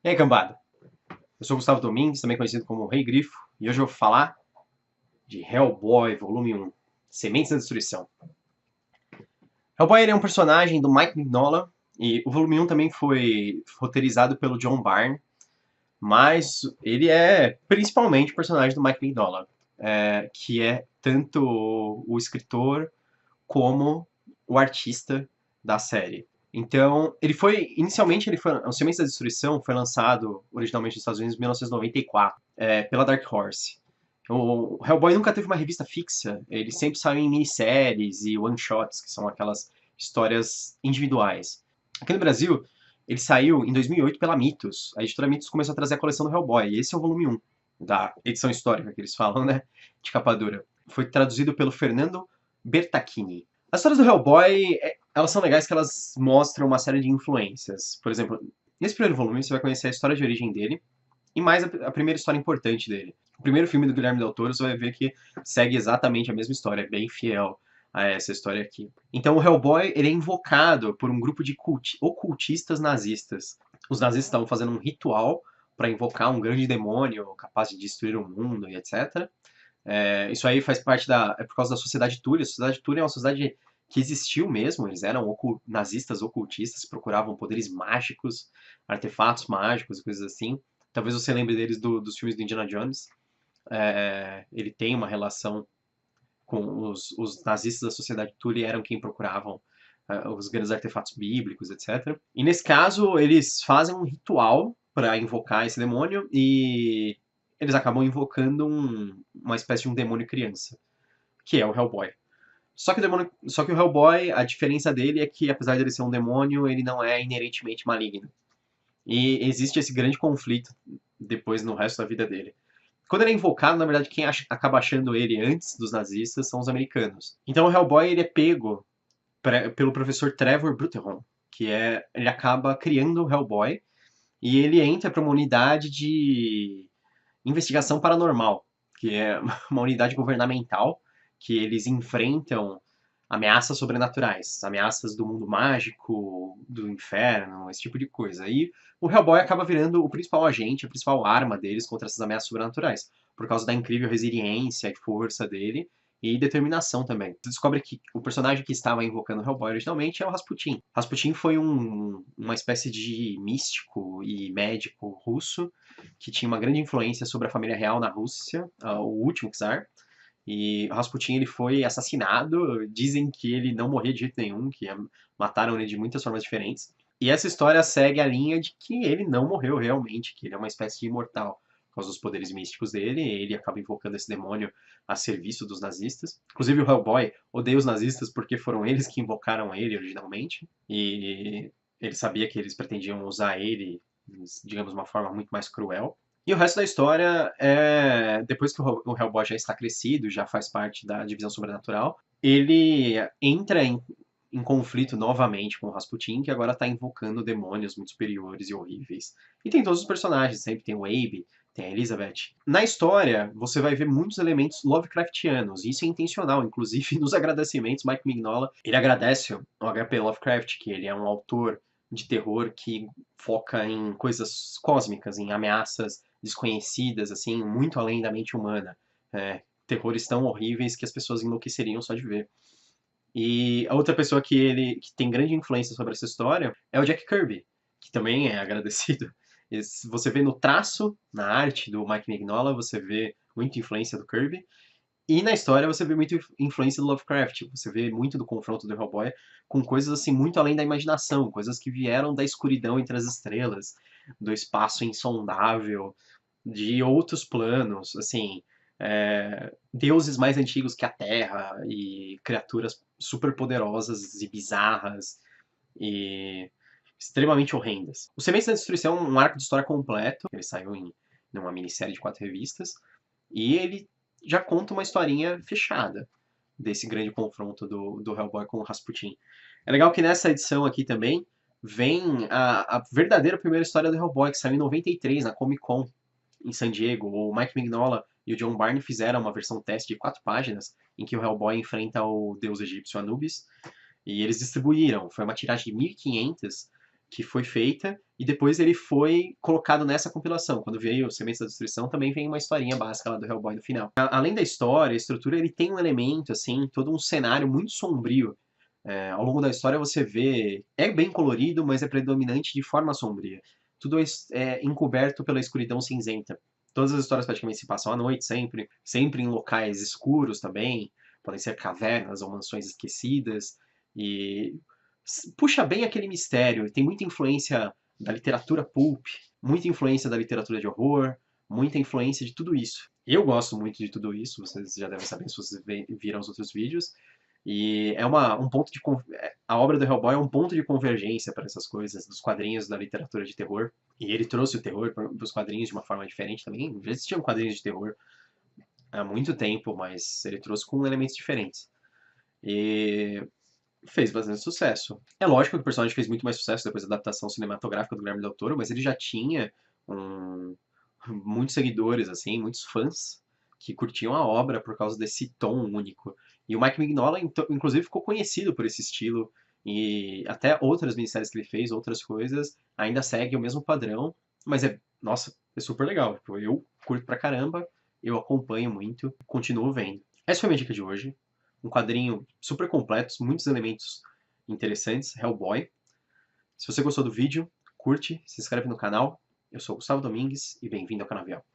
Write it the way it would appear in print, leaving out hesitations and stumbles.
E aí, cambada? Eu sou Gustavo Domingues, também conhecido como Rei Grifo, e hoje eu vou falar de Hellboy, volume 1, Sementes da Destruição. Hellboy ele é um personagem do Mike Mignola, e o volume 1 também foi roteirizado pelo John Byrne, mas ele é principalmente o personagem do Mike Mignola, que é tanto o escritor como o artista da série. Então, inicialmente, o Sementes da Destruição foi lançado originalmente nos Estados Unidos em 1994, pela Dark Horse. O Hellboy nunca teve uma revista fixa, ele sempre saiu em minisséries e one-shots, que são aquelas histórias individuais. Aqui no Brasil, ele saiu em 2008 pela Mitos. A editora Mitos começou a trazer a coleção do Hellboy, e esse é o volume 1 da edição histórica que eles falam, né? De capa dura. Foi traduzido pelo Fernando Bertacchini. As histórias do Hellboy, elas são legais que elas mostram uma série de influências. Por exemplo, nesse primeiro volume você vai conhecer a história de origem dele e mais a primeira história importante dele. O primeiro filme do Guilherme Del Toro você vai ver que segue exatamente a mesma história, é bem fiel a essa história aqui. Então o Hellboy ele é invocado por um grupo de ocultistas nazistas. Os nazistas estavam fazendo um ritual para invocar um grande demônio capaz de destruir o mundo e etc. Isso aí faz parte é por causa da Sociedade Túria. A Sociedade Túria é uma sociedade que existiu mesmo, eles eram nazistas ocultistas, procuravam poderes mágicos, artefatos mágicos e coisas assim. Talvez você lembre deles dos filmes do Indiana Jones. Ele tem uma relação com os nazistas da Sociedade Túria, eram quem procuravam os grandes artefatos bíblicos, etc. E nesse caso, eles fazem um ritual para invocar esse demônio e eles acabam invocando uma espécie de um demônio criança, que é o Hellboy. Só que o Hellboy, a diferença dele é que, apesar de ele ser um demônio, ele não é inerentemente maligno. E existe esse grande conflito depois no resto da vida dele. Quando ele é invocado, na verdade, quem acaba achando ele antes dos nazistas são os americanos. Então o Hellboy ele é pego pelo professor Trevor Bruteron, ele acaba criando o Hellboy e ele entra para uma unidade de investigação paranormal, que é uma unidade governamental que eles enfrentam ameaças sobrenaturais, ameaças do mundo mágico, do inferno, esse tipo de coisa. E o Hellboy acaba virando o principal agente, a principal arma deles contra essas ameaças sobrenaturais, por causa da incrível resiliência e força dele e determinação também. Você descobre que o personagem que estava invocando o Hellboy originalmente é o Rasputin. Rasputin foi uma espécie de místico e médico russo que tinha uma grande influência sobre a família real na Rússia, o último czar. E Rasputin ele foi assassinado. Dizem que ele não morria de jeito nenhum, que mataram ele de muitas formas diferentes. E essa história segue a linha de que ele não morreu realmente, que ele é uma espécie de imortal. Por causa dos poderes místicos dele, ele acaba invocando esse demônio a serviço dos nazistas. Inclusive o Hellboy odeia os nazistas porque foram eles que invocaram ele originalmente. E ele sabia que eles pretendiam usar ele, digamos, de uma forma muito mais cruel. E o resto da história é depois que o Hellboy já está crescido, já faz parte da divisão sobrenatural, ele entra em conflito novamente com o Rasputin, que agora está invocando demônios muito superiores e horríveis. E tem todos os personagens, sempre tem o Abe, tem a Elizabeth. Na história, você vai ver muitos elementos Lovecraftianos, e isso é intencional, inclusive nos agradecimentos, Mike Mignola, ele agradece ao HP Lovecraft, que ele é um autor de terror que foca em coisas cósmicas, em ameaças desconhecidas, assim, muito além da mente humana. Terrores tão horríveis que as pessoas enlouqueceriam só de ver. E a outra pessoa que tem grande influência sobre essa história é o Jack Kirby, que também é agradecido. Você vê no traço, na arte do Mike Mignola, você vê muita influência do Kirby. E na história você vê muita influência do Lovecraft, você vê muito do confronto do Hellboy com coisas assim muito além da imaginação, coisas que vieram da escuridão entre as estrelas, do espaço insondável, de outros planos, assim, deuses mais antigos que a Terra e criaturas super poderosas e bizarras e extremamente horrendas. O Sementes da Destruição é um arco de história completo, ele saiu numa minissérie de 4 revistas, e ele já conta uma historinha fechada desse grande confronto do Hellboy com o Rasputin. É legal que nessa edição aqui também vem a verdadeira primeira história do Hellboy, que saiu em 93, na Comic Con, em San Diego. O Mike Mignola e o John Byrne fizeram uma versão teste de 4 páginas, em que o Hellboy enfrenta o deus egípcio Anubis, e eles distribuíram. Foi uma tiragem de 1.500 que foi feita, e depois ele foi colocado nessa compilação. Quando veio Sementes da Destruição, também vem uma historinha básica lá do Hellboy no final. Além da história, a estrutura, ele tem um elemento, assim, todo um cenário muito sombrio. Ao longo da história você vê, é bem colorido, mas é predominante de forma sombria. Tudo é encoberto pela escuridão cinzenta. Todas as histórias praticamente se passam à noite, sempre em locais escuros também, podem ser cavernas ou mansões esquecidas, e puxa bem aquele mistério, tem muita influência da literatura pulp, muita influência da literatura de horror, muita influência de tudo isso. Eu gosto muito de tudo isso, vocês já devem saber se vocês viram os outros vídeos, e é um ponto de a obra do Hellboy é um ponto de convergência para essas coisas dos quadrinhos da literatura de terror. E ele trouxe o terror para os quadrinhos de uma forma diferente também. Já existiam quadrinhos de terror há muito tempo, mas ele trouxe com elementos diferentes. E fez bastante sucesso. É lógico que o personagem fez muito mais sucesso depois da adaptação cinematográfica do Guillermo del Toro, mas ele já tinha um, muitos seguidores, assim, muitos fãs que curtiam a obra por causa desse tom único. E o Mike Mignola, inclusive, ficou conhecido por esse estilo. E até outras minisséries que ele fez, outras coisas, ainda segue o mesmo padrão. Mas nossa, é super legal. Tipo, eu curto pra caramba, eu acompanho muito, continuo vendo. Essa foi a minha dica de hoje. Um quadrinho super completo, muitos elementos interessantes, Hellboy. Se você gostou do vídeo, curte, se inscreve no canal. Eu sou o Gustavo Domingues e bem-vindo ao Canavial.